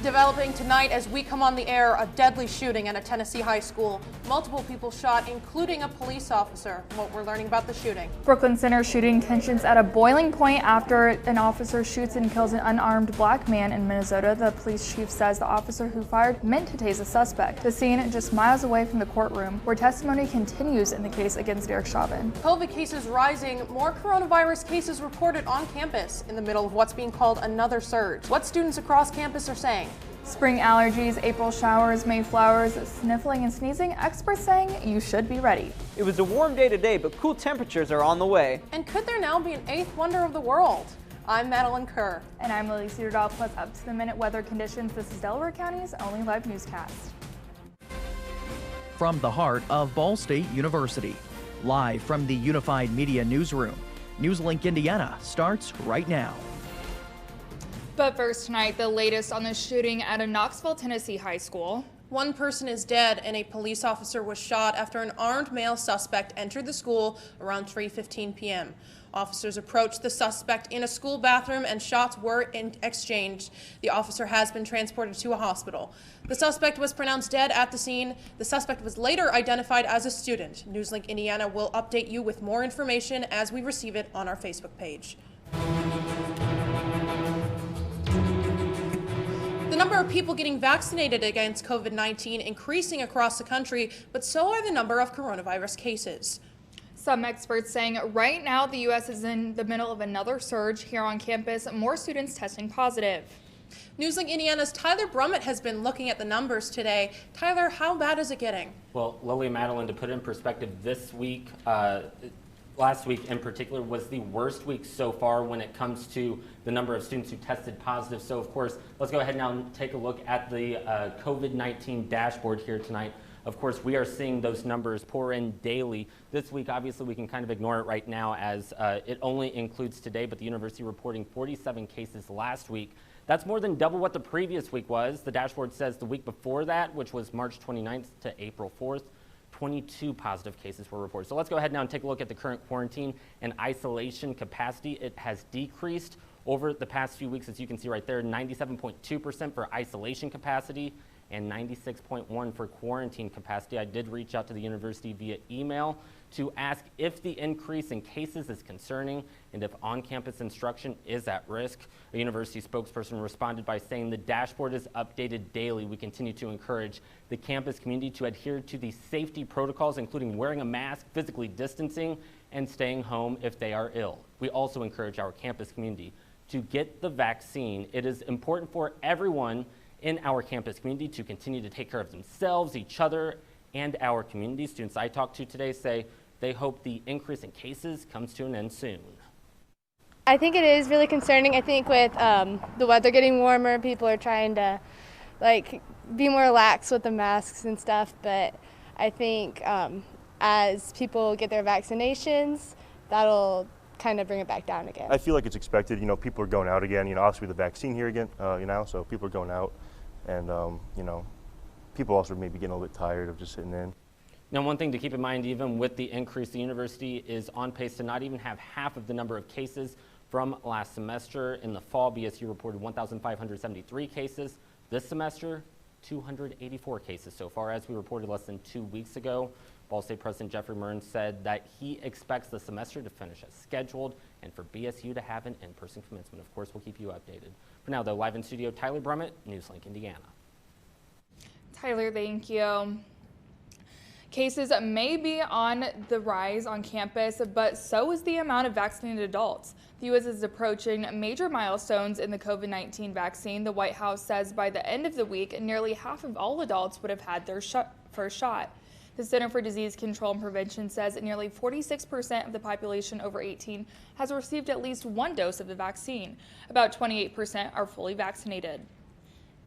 Developing tonight as we come on the air, a deadly shooting at a Tennessee high school. Multiple people shot, including a police officer. What we're learning about the shooting. Brooklyn Center shooting tensions at a boiling point after an officer shoots and kills an unarmed black man in Minnesota. The police chief says the officer who fired meant to tase a suspect. The scene just miles away from the courtroom, where testimony continues in the case against Derek Chauvin. COVID cases rising, more coronavirus cases reported on campus in the middle of what's being called another surge. What students across campus are saying. Spring allergies, April showers, May flowers, sniffling and sneezing, experts saying you should be ready. It was a warm day today, but cool temperatures are on the way. And could there now be an eighth wonder of the world? I'm Madeline Kerr. And I'm Lily Cedardahl, plus up to the minute weather conditions. This is Delaware County's only live newscast. From the heart of Ball State University, live from the Unified Media Newsroom, NewsLink Indiana starts right now. But first tonight, the latest on the shooting at a Knoxville, Tennessee high school. One person is dead and a police officer was shot after an armed male suspect entered the school around 3:15 p.m. Officers approached the suspect in a school bathroom and shots were exchanged. The officer has been transported to a hospital. The suspect was pronounced dead at the scene. The suspect was later identified as a student. NewsLink Indiana will update you with more information as we receive it on our Facebook page. The number of people getting vaccinated against COVID-19 increasing across the country, but so are the number of coronavirus cases. Some experts saying right now the U.S. is in the middle of another surge. Here on campus, more students testing positive. NewsLink Indiana's Tyler Brummett has been looking at the numbers today. Tyler, how bad is it getting? Well, Lily and Madeline, to put it in perspective, this week, last week in particular, was the worst week so far when it comes to the number of students who tested positive. So, of course, let's go ahead now and take a look at the COVID-19 dashboard here tonight. Of course, we are seeing those numbers pour in daily. This week, obviously, we can kind of ignore it right now as it only includes today, but the university reporting 47 cases last week. That's more than double what the previous week was. The dashboard says the week before that, which was March 29th to April 4th, 22 positive cases were reported. So let's go ahead now and take a look at the current quarantine and isolation capacity. It has decreased over the past few weeks, as you can see right there, 97.2% for isolation capacity and 96.1% for quarantine capacity. I did reach out to the university via email to ask if the increase in cases is concerning and if on-campus instruction is at risk. A university spokesperson responded by saying the dashboard is updated daily. We continue to encourage the campus community to adhere to the safety protocols, including wearing a mask, physically distancing, and staying home if they are ill. We also encourage our campus community to get the vaccine. It is important for everyone in our campus community to continue to take care of themselves, each other, and our community. Students I talked to today say they hope the increase in cases comes to an end soon. I think it is really concerning. I think with the weather getting warmer, people are trying to be more lax with the masks and stuff, but I think as people get their vaccinations, that'll kind of bring it back down again. I feel like it's expected. You know, people are going out again. You know, obviously with the vaccine here again, so people are going out. And, people also may be getting a little bit tired of just sitting in. Now, one thing to keep in mind, even with the increase, the university is on pace to not even have half of the number of cases from last semester. In the fall, BSU reported 1,573 cases. This semester, 284 cases so far, as we reported less than 2 weeks ago. Ball State President Jeffrey Mearns said that he expects the semester to finish as scheduled and for BSU to have an in-person commencement. Of course, we'll keep you updated. For now, though, live in studio, Tyler Brummett, NewsLink Indiana. Tyler, thank you. Cases may be on the rise on campus, but so is the amount of vaccinated adults. The U.S. is approaching major milestones in the COVID-19 vaccine. The White House says by the end of the week, nearly half of all adults would have had their first shot. The Center for Disease Control and Prevention says that nearly 46% of the population over 18 has received at least one dose of the vaccine. About 28% are fully vaccinated.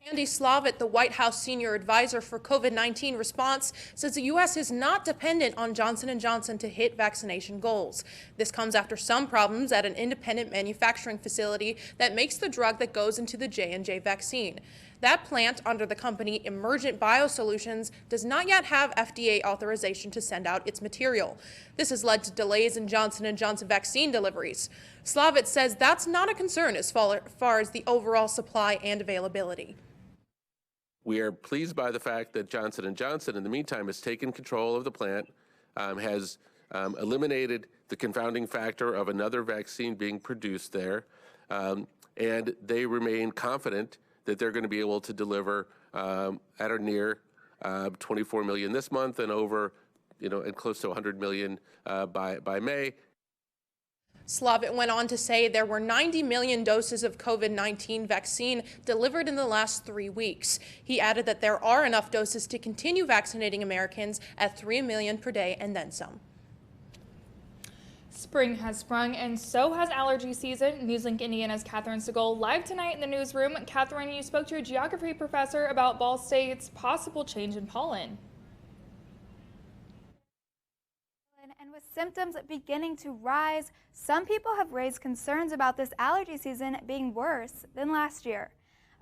Andy Slavitt, the White House senior advisor for COVID-19 response, says the U.S. is not dependent on Johnson & Johnson to hit vaccination goals. This comes after some problems at an independent manufacturing facility that makes the drug that goes into the J&J vaccine. That plant, under the company Emergent Biosolutions, does not yet have FDA authorization to send out its material. This has led to delays in Johnson & Johnson vaccine deliveries. Slavitt says that's not a concern as far as the overall supply and availability. We are pleased by the fact that Johnson & Johnson, in the meantime, has taken control of the plant, has eliminated the confounding factor of another vaccine being produced there, and they remain confident that they're going to be able to deliver at or near 24 million this month and over, and close to 100 million by May. Slavitt went on to say there were 90 million doses of COVID-19 vaccine delivered in the last 3 weeks. He added that there are enough doses to continue vaccinating Americans at 3 million per day and then some. Spring has sprung, and so has allergy season. NewsLink Indiana's Catherine Segal live tonight in the newsroom. Catherine, you spoke to a geography professor about Ball State's possible change in pollen. And with symptoms beginning to rise, some people have raised concerns about this allergy season being worse than last year.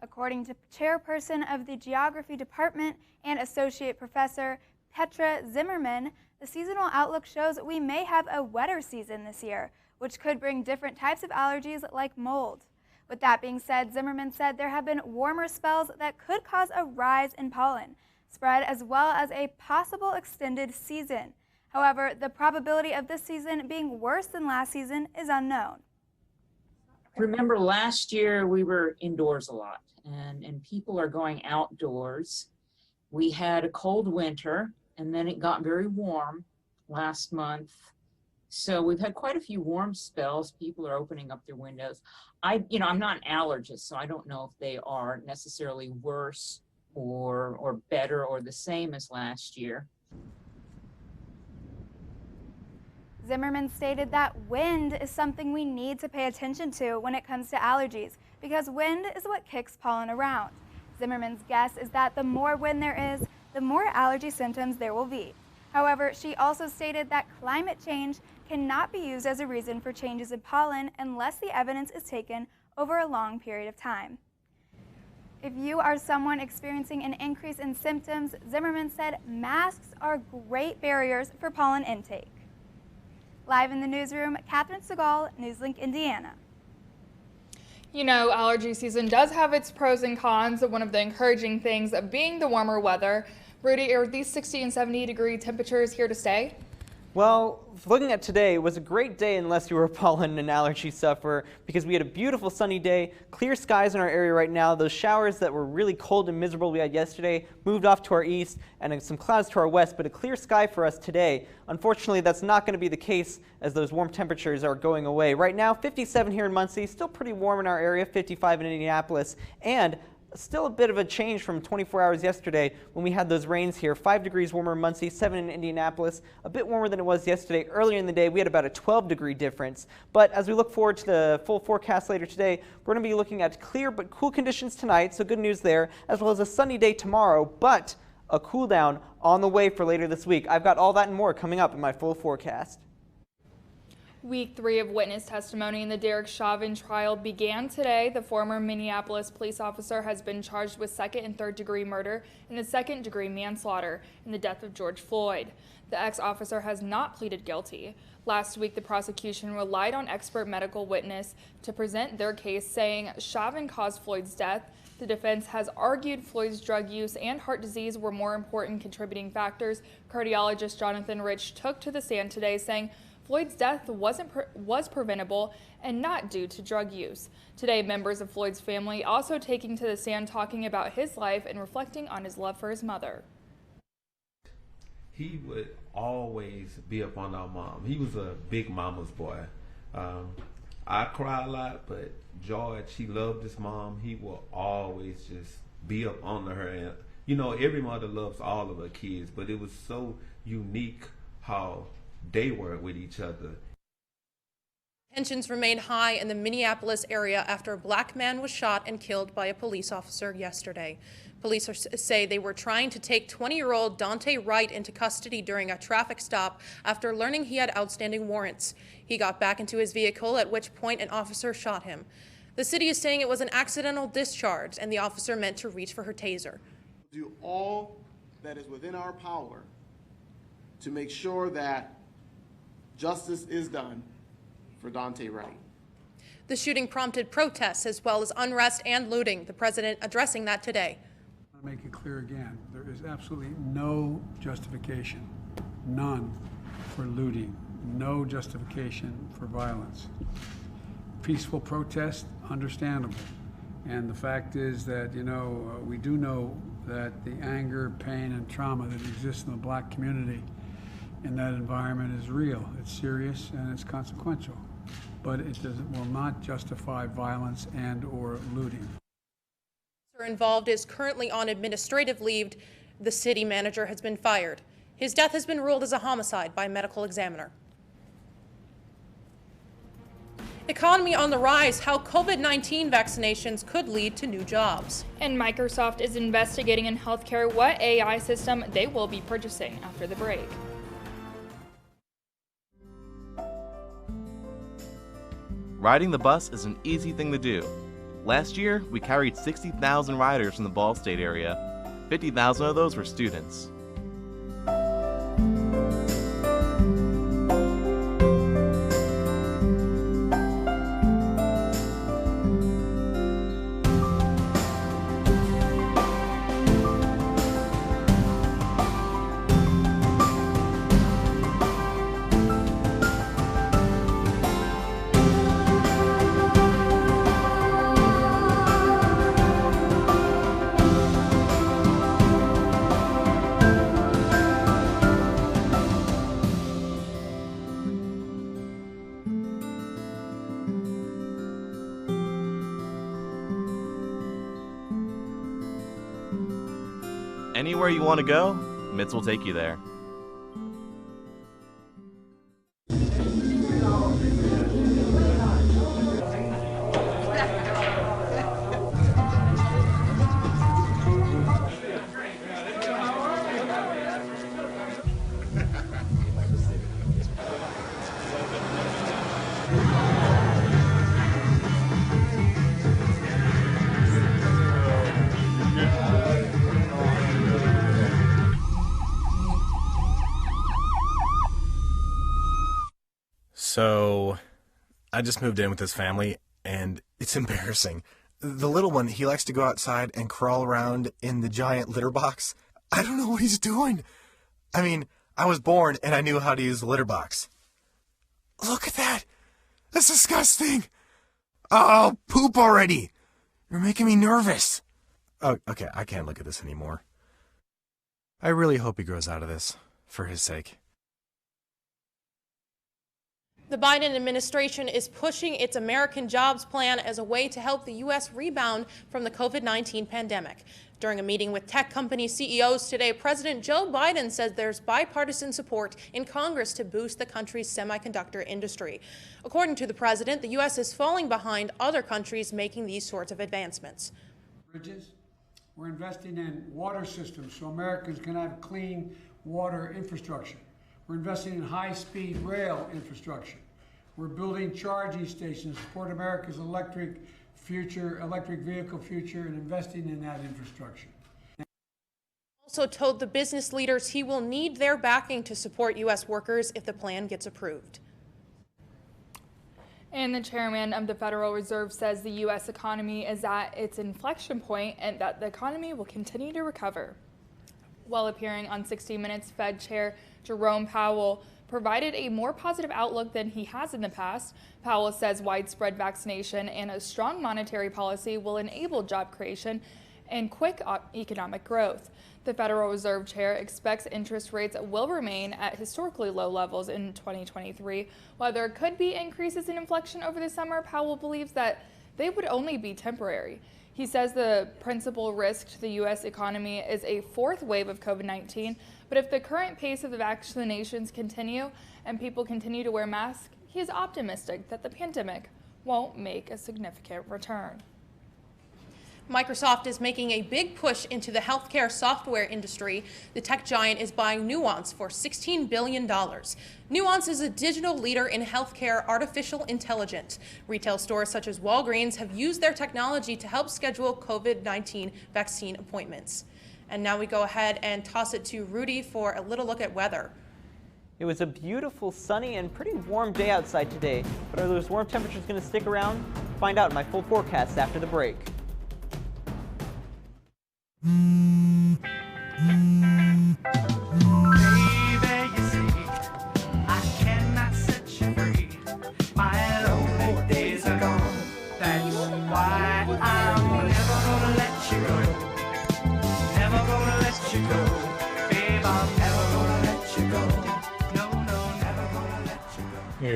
According to chairperson of the geography department and associate professor Petra Zimmerman, the seasonal outlook shows we may have a wetter season this year, which could bring different types of allergies like mold. With that being said, Zimmerman said there have been warmer spells that could cause a rise in pollen spread as well as a possible extended season. However, the probability of this season being worse than last season is unknown. Remember, last year we were indoors a lot, and people are going outdoors. We had a cold winter, and then it got very warm last month. So we've had quite a few warm spells. People are opening up their windows. I'm not an allergist, so I don't know if they are necessarily worse or better or the same as last year. Zimmerman stated that wind is something we need to pay attention to when it comes to allergies, because wind is what kicks pollen around. Zimmerman's guess is that the more wind there is, the more allergy symptoms there will be. However, she also stated that climate change cannot be used as a reason for changes in pollen unless the evidence is taken over a long period of time. If you are someone experiencing an increase in symptoms, Zimmerman said masks are great barriers for pollen intake. Live in the newsroom, Catherine Segal, NewsLink, Indiana. You know, allergy season does have its pros and cons. One of the encouraging things being the warmer weather. Rudy, are these 60 and 70 degree temperatures here to stay? Well, looking at today, it was a great day unless you were a pollen and allergy sufferer, because we had a beautiful sunny day, clear skies in our area right now. Those showers that were really cold and miserable we had yesterday moved off to our east, and some clouds to our west, but a clear sky for us today. Unfortunately, that's not going to be the case as those warm temperatures are going away. Right now, 57 here in Muncie, still pretty warm in our area, 55 in Indianapolis, and still a bit of a change from 24 hours yesterday when we had those rains here. 5 degrees warmer in Muncie, 7 in Indianapolis, a bit warmer than it was yesterday. Earlier in the day, we had about a 12-degree difference. But as we look forward to the full forecast later today, we're going to be looking at clear but cool conditions tonight, so good news there, as well as a sunny day tomorrow, but a cool down on the way for later this week. I've got all that and more coming up in my full forecast. Week 3 of witness testimony in the Derek Chauvin trial began today. The former Minneapolis police officer has been charged with second and third degree murder and the second degree manslaughter in the death of George Floyd. The ex-officer has not pleaded guilty. Last week, the prosecution relied on expert medical witness to present their case, saying Chauvin caused Floyd's death. The defense has argued Floyd's drug use and heart disease were more important contributing factors. Cardiologist Jonathan Rich took to the stand today, saying Floyd's death was preventable and not due to drug use. Today, members of Floyd's family also taking to the stand, talking about his life and reflecting on his love for his mother. He would always be up on our mom. He was a big mama's boy. I cry a lot, but George, he loved his mom. He will always just be up on her. And, you know, every mother loves all of her kids, but it was so unique how they were with each other. Tensions remain high in the Minneapolis area after a black man was shot and killed by a police officer yesterday. Police say they were trying to take 20-year-old Dante Wright into custody during a traffic stop after learning he had outstanding warrants. He got back into his vehicle, at which point an officer shot him. The city is saying it was an accidental discharge and the officer meant to reach for her taser. Do all that is within our power to make sure that justice is done for Dante Wright. The shooting prompted protests as well as unrest and looting, the president addressing that today. Make it clear again, there is absolutely no justification, none, for looting, no justification for violence. Peaceful protest, understandable. And the fact is that, we do know that the anger, pain, and trauma that exists in the black community in that environment is real. It's serious and it's consequential. But it will not justify violence and or looting. Involved is currently on administrative leave. The city manager has been fired. His death has been ruled as a homicide by a medical examiner. Economy on the rise, how COVID-19 vaccinations could lead to new jobs. And Microsoft is investigating in healthcare what AI system they will be purchasing after the break. Riding the bus is an easy thing to do. Last year, we carried 60,000 riders from the Ball State area. 50,000 of those were students. Anywhere you want to go, MITS will take you there. So, I just moved in with this family, and it's embarrassing. The little one, he likes to go outside and crawl around in the giant litter box. I don't know what he's doing. I mean, I was born and I knew how to use the litter box. Look at that! That's disgusting! Oh, poop already! You're making me nervous. Oh, okay, I can't look at this anymore. I really hope he grows out of this, for his sake. The Biden administration is pushing its American Jobs Plan as a way to help the U.S. rebound from the COVID-19 pandemic. During a meeting with tech company CEOs today, President Joe Biden says there's bipartisan support in Congress to boost the country's semiconductor industry. According to the president, the U.S. is falling behind other countries making these sorts of advancements. Bridges. We're investing in water systems so Americans can have clean water infrastructure. We're investing in high-speed rail infrastructure. We're building charging stations to support America's electric vehicle future, and investing in that infrastructure. Also told the business leaders he will need their backing to support U.S. workers if the plan gets approved. And the chairman of the Federal Reserve says the U.S. economy is at its inflection point and that the economy will continue to recover. While appearing on 60 Minutes, Fed Chair Jerome Powell provided a more positive outlook than he has in the past. Powell says widespread vaccination and a strong monetary policy will enable job creation and quick economic growth. The Federal Reserve Chair expects interest rates will remain at historically low levels in 2023. While there could be increases in inflation over the summer, Powell believes that they would only be temporary. He says the principal risk to the U.S. economy is a fourth wave of COVID-19, but if the current pace of the vaccinations continue and people continue to wear masks, he is optimistic that the pandemic won't make a significant return. Microsoft is making a big push into the healthcare software industry. The tech giant is buying Nuance for $16 billion. Nuance is a digital leader in healthcare artificial intelligence. Retail stores such as Walgreens have used their technology to help schedule COVID-19 vaccine appointments. And now we go ahead and toss it to Rudy for a little look at weather. It was a beautiful, sunny, and pretty warm day outside today, but are those warm temperatures going to stick around? Find out in my full forecast after the break. Here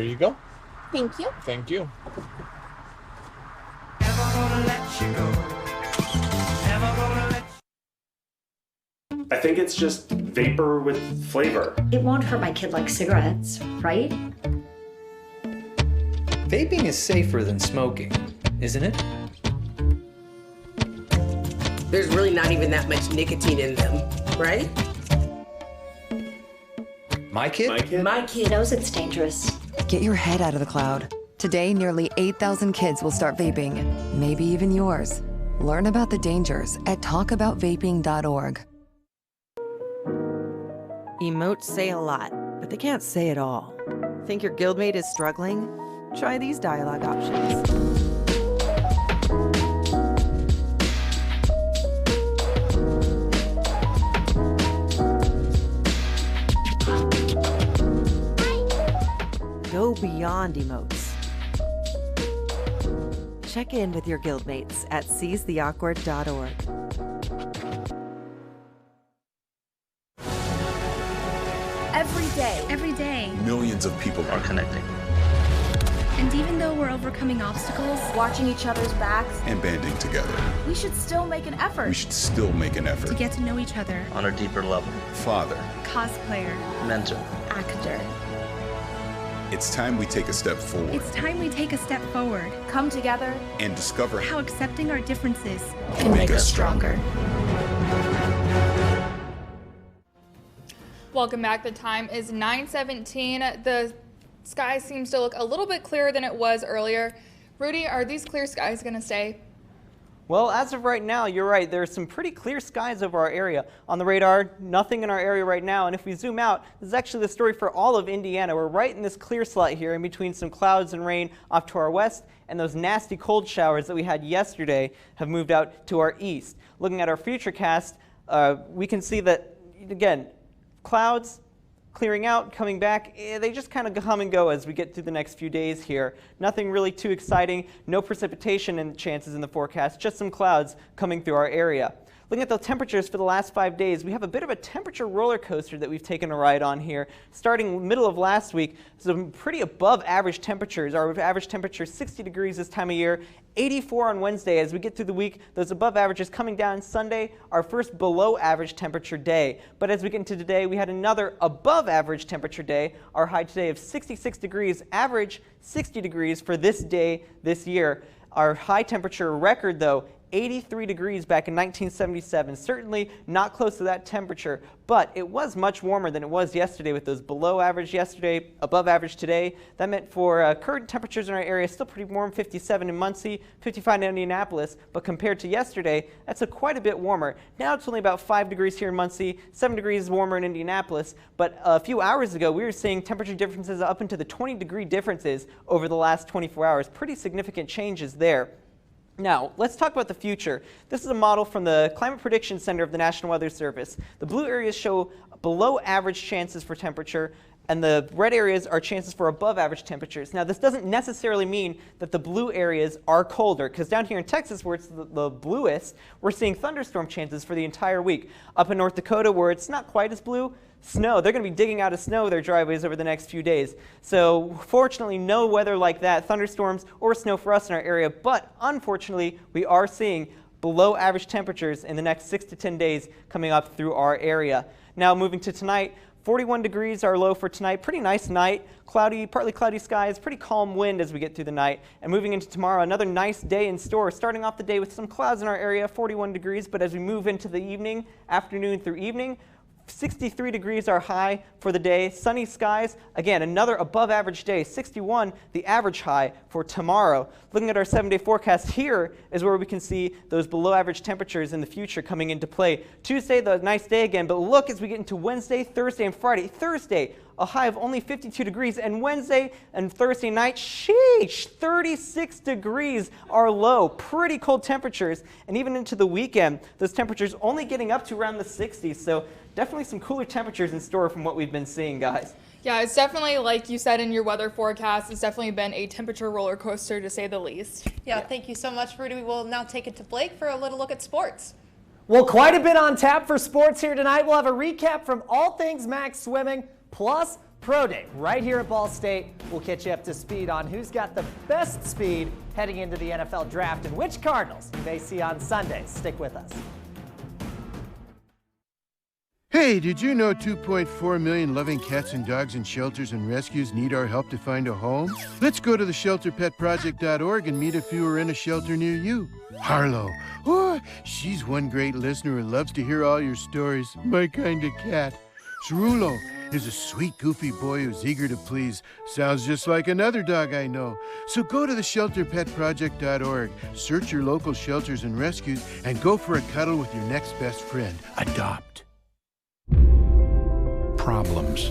you go. Thank you. Thank you. I think it's just vapor with flavor. It won't hurt my kid like cigarettes, right? Vaping is safer than smoking, isn't it? There's really not even that much nicotine in them, right? My kid? My kid knows it's dangerous. Get your head out of the cloud. Today, nearly 8,000 kids will start vaping, maybe even yours. Learn about the dangers at talkaboutvaping.org. Emotes say a lot, but they can't say it all. Think your guildmate is struggling? Try these dialogue options. Go beyond emotes. Check in with your guildmates at seizetheawkward.org. Every day, millions of people are connecting. And even though we're overcoming obstacles, watching each other's backs, And banding together. we should still make an effort We should still make an effort. to get to know each other, On a deeper level. Father. cosplayer, Mentor. actor. It's time we take a step forward It's time we take a step forward. Come together and discover How accepting our differences can make us stronger. Welcome back. The time is 9:17. The sky seems to look a little bit clearer than it was earlier. Rudy, are these clear skies going to stay? Well, as of right now, you're right. There's some pretty clear skies over our area. On the radar, nothing in our area right now. And if we zoom out, this is actually the story for all of Indiana. We're right in this clear slot here in between some clouds and rain off to our west, and those nasty cold showers that we had yesterday have moved out to our east. Looking at our futurecast, we can see that, again, clouds clearing out, coming back, they just kind of come and go as we get through the next few days here. Nothing really too exciting, no precipitation and chances in the forecast, just some clouds coming through our area. Looking at the temperatures for the last 5 days, we have a bit of a temperature roller coaster that we've taken a ride on here. Starting middle of last week, some pretty above average temperatures. Our average temperature is 60 degrees this time of year, 84 on Wednesday. As we get through the week, those above averages coming down. Sunday, our first below average temperature day. But as we get into today, we had another above average temperature day. Our high today of 66 degrees, average 60 degrees for this day this year. Our high temperature record, though, 83 degrees back in 1977. Certainly not close to that temperature, but it was much warmer than it was yesterday with those below average yesterday, above average today. That meant for current temperatures in our area, still pretty warm, 57 in Muncie, 55 in Indianapolis, but compared to yesterday, that's quite a bit warmer. Now it's only about 5 degrees here in Muncie, 7 degrees warmer in Indianapolis, but a few hours ago, we were seeing temperature differences up into the 20-degree differences over the last 24 hours. Pretty significant changes there. Now, let's talk about the future. This is a model from the Climate Prediction Center of the National Weather Service. The blue areas show below average chances for temperature, and the red areas are chances for above average temperatures. Now, this doesn't necessarily mean that the blue areas are colder, because down here in Texas, where it's the bluest, we're seeing thunderstorm chances for the entire week. Up in North Dakota, where it's not quite as blue, snow. They're going to be digging out of snow their driveways over the next few days. So fortunately, no weather like that, thunderstorms or snow for us in our area, but unfortunately, we are seeing below average temperatures in the next 6 to 10 days coming up through our area. Now moving to tonight, 41 degrees our low for tonight. Pretty nice night. Cloudy, partly cloudy skies, pretty calm wind as we get through the night. And moving into tomorrow, another nice day in store. Starting off the day with some clouds in our area, 41 degrees, but as we move into the evening, afternoon through evening, 63 degrees our high for the day. Sunny skies. Again, another above average day. 61 the average high for tomorrow. Looking at our 7-day forecast, here is where we can see those below average temperatures in the future coming into play. Tuesday, the nice day again, but look as we get into Wednesday, Thursday, and Friday. Thursday, a high of only 52 degrees. And Wednesday and Thursday night, sheesh, 36 degrees are low. Pretty cold temperatures. And even into the weekend, those temperatures only getting up to around the 60s. So definitely some cooler temperatures in store from what we've been seeing, guys. Yeah, it's definitely, like you said in your weather forecast, it's definitely been a temperature roller coaster to say the least. Yeah, thank you so much, Rudy. We will now take it to Blake for a little look at sports. Well, quite a bit on tap for sports here tonight. We'll have a recap from all things Max Swimming, plus Pro Day right here at Ball State. We'll catch you up to speed on who's got the best speed heading into the NFL Draft and which Cardinals you may see on Sunday. Stick with us. Hey, did you know 2.4 million loving cats and dogs in shelters and rescues need our help to find a home? Let's go to theshelterpetproject.org and meet a few who are in a shelter near you. Harlow, oh, she's one great listener who loves to hear all your stories. My kind of cat. Cerulo is a sweet, goofy boy who's eager to please. Sounds just like another dog I know. So go to theshelterpetproject.org, search your local shelters and rescues, and go for a cuddle with your next best friend. Adopt. Problems.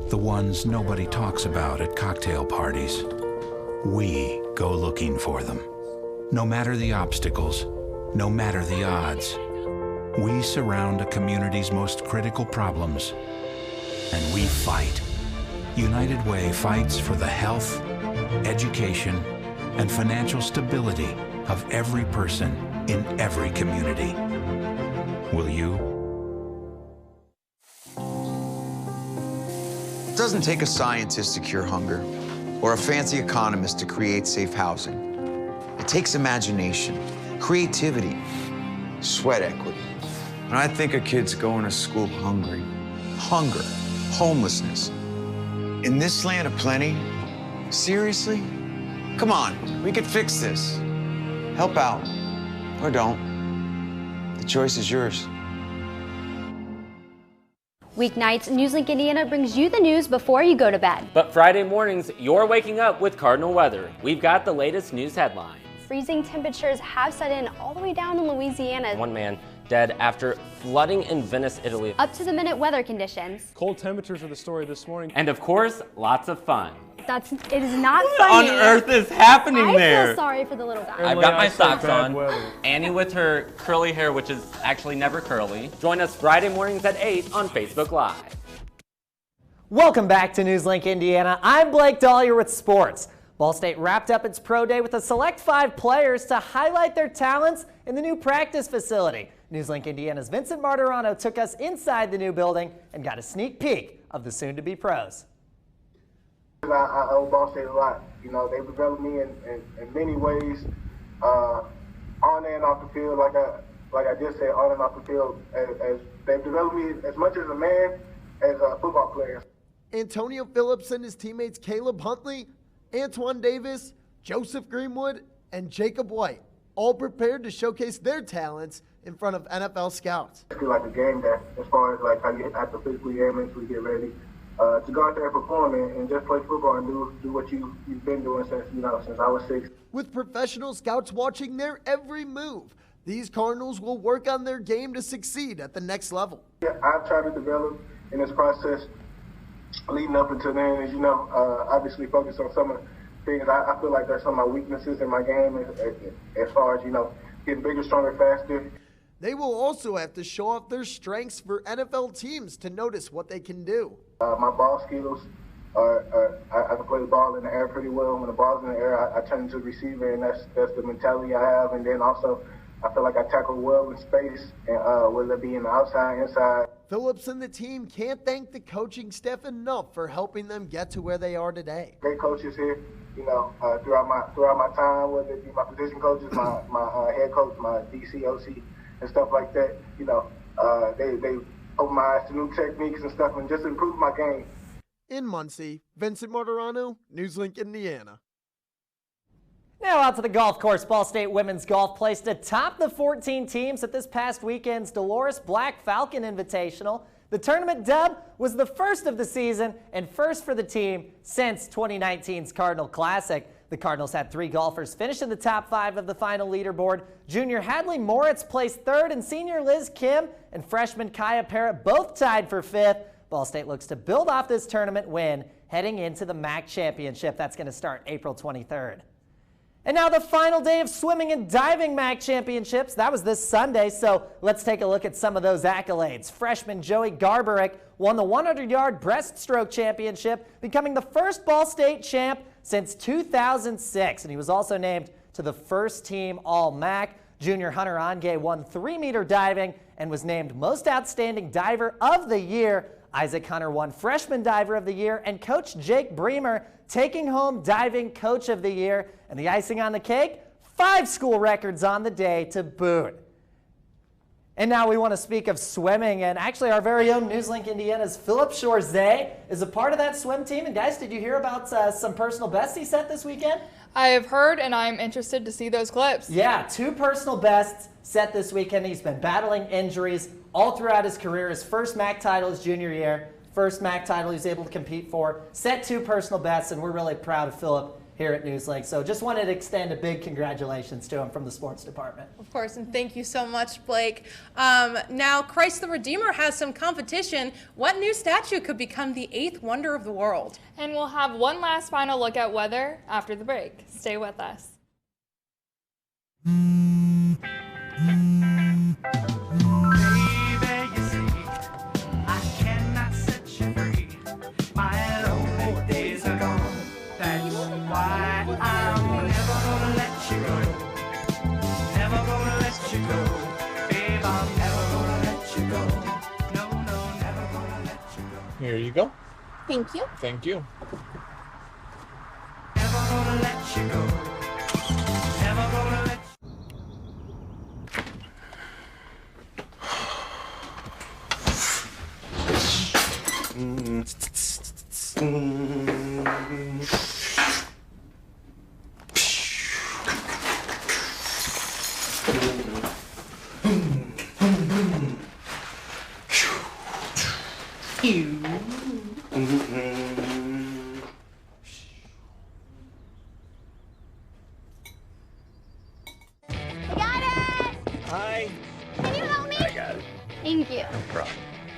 The ones nobody talks about at cocktail parties. We go looking for them. No matter the obstacles, no matter the odds, we surround a community's most critical problems, and we fight. United Way fights for the health, education, and financial stability of every person in every community. Will you? It doesn't take a scientist to cure hunger or a fancy economist to create safe housing. It takes imagination, creativity, sweat equity. And I think of kids going to school hungry. Hunger, homelessness. In this land of plenty, seriously? Come on, we could fix this. Help out, or don't. The choice is yours. Weeknights, NewsLink Indiana brings you the news before you go to bed. But Friday mornings, you're waking up with Cardinal weather. We've got the latest news headlines. Freezing temperatures have set in all the way down in Louisiana. One man dead after flooding in Venice, Italy. Up to the minute weather conditions. Cold temperatures are the story this morning. And of course, lots of fun. It is not funny. What on earth is happening there? I feel sorry for the little guy. I've got my socks on. Annie with her curly hair, which is actually never curly. Join us Friday mornings at 8 on Facebook Live. Welcome back to NewsLink Indiana. I'm Blake Dahlia with sports. Ball State wrapped up its pro day with a select 5 players to highlight their talents in the new practice facility. NewsLink Indiana's Vincent Martirano took us inside the new building and got a sneak peek of the soon-to-be pros. I owe Ball State a lot. You know, they've developed me in many ways, on and off the field. Like I just said, on and off the field. As they've developed me as much as a man as a football player. Antonio Phillips and his teammates Caleb Huntley, Antoine Davis, Joseph Greenwood, and Jacob White all prepared to showcase their talents in front of NFL scouts. It's like a game that, as far as like how you have to physically and mentally get ready. To go out there and perform and just play football and do what you've been doing since I was 6. With professional scouts watching their every move, these Cardinals will work on their game to succeed at the next level. Yeah, I've tried to develop in this process leading up until then is, obviously focus on some of the things. I feel like there's some of my weaknesses in my game as far as, getting bigger, stronger, faster. They will also have to show off their strengths for NFL teams to notice what they can do. My ball skills I can play the ball in the air pretty well. When the ball's in the air, I turn into a receiver, and that's the mentality I have. And then also, I feel like I tackle well in space, and whether it be in the outside, inside. Phillips and the team can't thank the coaching staff enough for helping them get to where they are today. Great coaches here, throughout my time, whether it be my position coaches, my head coach, my DC, OC, and stuff like that. They opened my eyes to new techniques and stuff, and just improved my game. In Muncie, Vincent Martirano, NewsLink Indiana. Now out to the golf course. Ball State women's golf placed atop the 14 teams at this past weekend's Dolores Black Falcon Invitational. The tournament dub was the first of the season and first for the team since 2019's Cardinal Classic. The Cardinals had 3 golfers finish in the top 5 of the final leaderboard. Junior Hadley Moritz placed 3rd, and senior Liz Kim and freshman Kaya Parrott both tied for 5th. Ball State looks to build off this tournament win heading into the MAC Championship. That's going to start April 23rd. And now the final day of swimming and diving MAC Championships. That was this Sunday, so let's take a look at some of those accolades. Freshman Joey Garberick won the 100-yard breaststroke championship, becoming the first Ball State champ since 2006. And he was also named to the first team All-MAC. Junior Hunter Onge won 3-meter diving and was named Most Outstanding Diver of the Year. Isaac Hunter won Freshman Diver of the Year, and Coach Jake Bremer taking home Diving Coach of the Year. And the icing on the cake, 5 school records on the day to boot. And now we want to speak of swimming, and actually our very own NewsLink Indiana's Philip Chorzay is a part of that swim team. And guys, did you hear about some personal bests he set this weekend? I have heard, and I'm interested to see those clips. Yeah, 2 personal bests set this weekend. He's been battling injuries all throughout his career. His first MAC title his junior year, first MAC title he was able to compete for, set 2 personal bests, and we're really proud of Philip here at NewsLink. So just wanted to extend a big congratulations to him from the sports department. Of course, and thank you so much, Blake. Now, Christ the Redeemer has some competition. What new statue could become the 8th wonder of the world? And we'll have one last final look at weather after the break. Stay with us. Here you go. Thank you. Thank you. Never gonna let you go. Never gonna let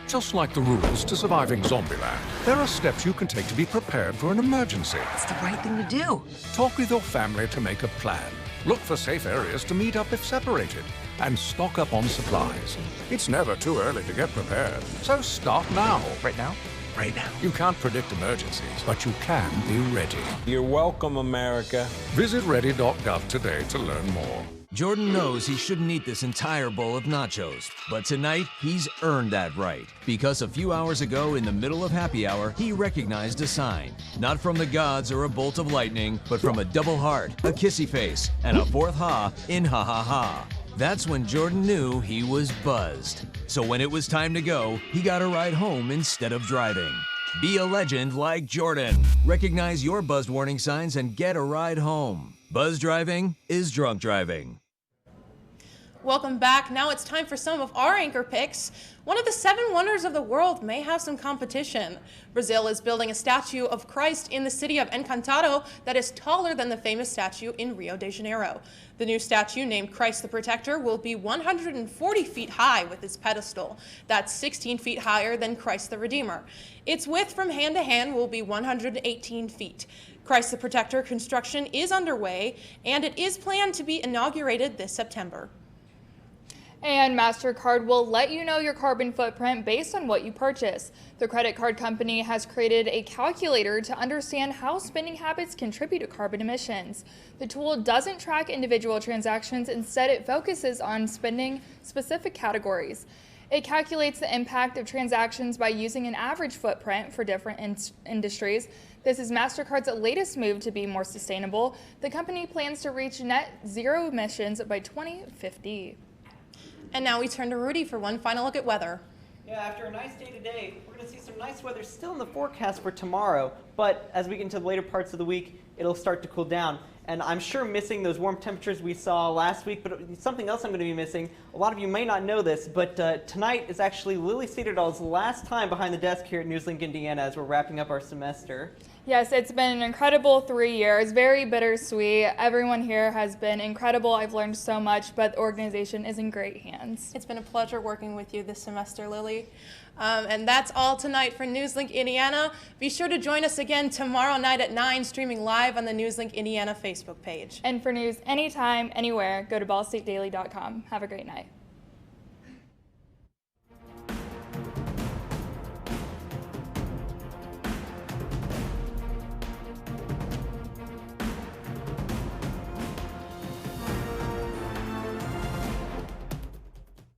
Just like the rules to surviving Zombieland, there are steps you can take to be prepared for an emergency. It's the right thing to do. Talk with your family to make a plan. Look for safe areas to meet up if separated. And stock up on supplies. It's never too early to get prepared, so start now. Right now? Right now. You can't predict emergencies, but you can be ready. You're welcome, America. Visit ready.gov today to learn more. Jordan knows he shouldn't eat this entire bowl of nachos, but tonight he's earned that right. Because a few hours ago, in the middle of happy hour, he recognized a sign. Not from the gods or a bolt of lightning, but from a double heart, a kissy face, and a 4th ha in ha ha ha. That's when Jordan knew he was buzzed. So when it was time to go, he got a ride home instead of driving. Be a legend like Jordan. Recognize your buzzed warning signs and get a ride home. Buzz driving is drunk driving. Welcome back. Now it's time for some of our anchor picks. One of the 7 wonders of the world may have some competition. Brazil is building a statue of Christ in the city of Encantado that is taller than the famous statue in Rio de Janeiro. The new statue, named Christ the Protector, will be 140 feet high with its pedestal. That's 16 feet higher than Christ the Redeemer. Its width from hand to hand will be 118 feet. Christ the Protector construction is underway, and it is planned to be inaugurated this September. And MasterCard will let you know your carbon footprint based on what you purchase. The credit card company has created a calculator to understand how spending habits contribute to carbon emissions. The tool doesn't track individual transactions, instead it focuses on spending specific categories. It calculates the impact of transactions by using an average footprint for different industries. This is MasterCard's latest move to be more sustainable. The company plans to reach net zero emissions by 2050. And now we turn to Rudy for one final look at weather. Yeah, after a nice day today, we're going to see some nice weather still in the forecast for tomorrow. But as we get into the later parts of the week, it'll start to cool down. And I'm sure missing those warm temperatures we saw last week, but something else I'm going to be missing. A lot of you may not know this, but tonight is actually Lily Cedardall's last time behind the desk here at NewsLink Indiana as we're wrapping up our semester. Yes, it's been an incredible 3 years, very bittersweet. Everyone here has been incredible. I've learned so much, but the organization is in great hands. It's been a pleasure working with you this semester, Lily. And that's all tonight for NewsLink Indiana. Be sure to join us again tomorrow night at 9, streaming live on the NewsLink Indiana Facebook page. And for news anytime, anywhere, go to ballstatedaily.com. Have a great night.